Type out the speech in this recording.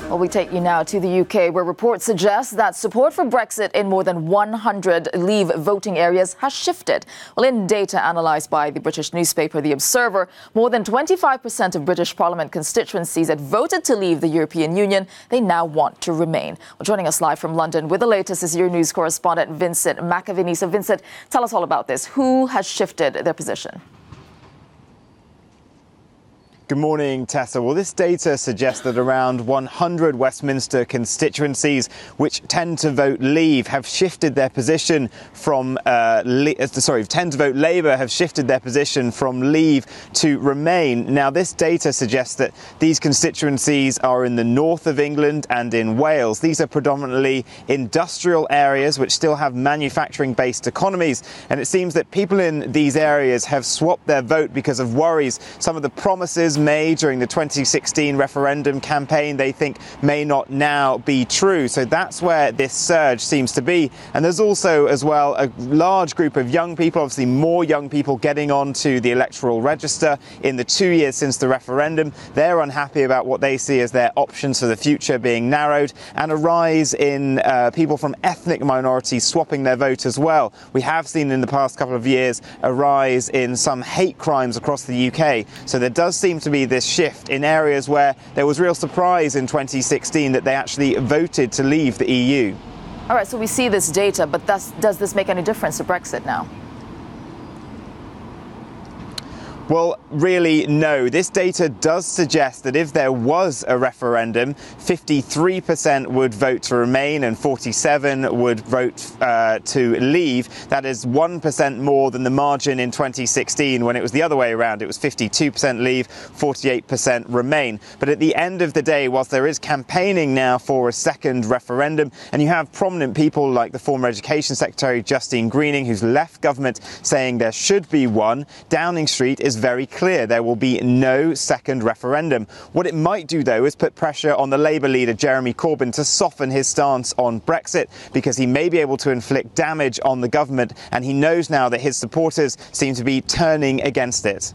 Well, we take you now to the UK, where reports suggest that support for Brexit in more than 100 Leave voting areas has shifted. Well, in data analysed by the British newspaper The Observer, more than 25% of British Parliament constituencies that voted to leave the European Union, they now want to remain. Well, joining us live from London with the latest is Euronews correspondent Vincent McAviney. So, Vincent, tell us all about this. Who has shifted their position? Good morning, Tessa. Well, this data suggests that around 100 Westminster constituencies, which tend to vote Leave, have shifted their position from tend to vote Labour, have shifted their position from Leave to Remain. Now, this data suggests that these constituencies are in the north of England and in Wales. These are predominantly industrial areas which still have manufacturing-based economies, and it seems that people in these areas have swapped their vote because of worries. Some of the promises made during the 2016 referendum campaign they think may not now be true. So that's where this surge seems to be. And there's also as well a large group of young people, obviously more young people getting onto the electoral register in the 2 years since the referendum. They're unhappy about what they see as their options for the future being narrowed, and a rise in people from ethnic minorities swapping their vote as well. We have seen in the past couple of years a rise in some hate crimes across the UK. So there does seem to be this shift in areas where there was real surprise in 2016 that they actually voted to leave the EU. All right, so we see this data, but does this make any difference to Brexit now? Well, really, no. This data does suggest that if there was a referendum, 53% would vote to remain and 47% would vote to leave. That is 1% more than the margin in 2016 when it was the other way around. It was 52% leave, 48% remain. But at the end of the day, whilst there is campaigning now for a second referendum, and you have prominent people like the former Education Secretary Justine Greening, who's left government, saying there should be one, Downing Street is very clear. There will be no second referendum. What it might do, though, is put pressure on the Labour leader Jeremy Corbyn to soften his stance on Brexit, because he may be able to inflict damage on the government, and he knows now that his supporters seem to be turning against it.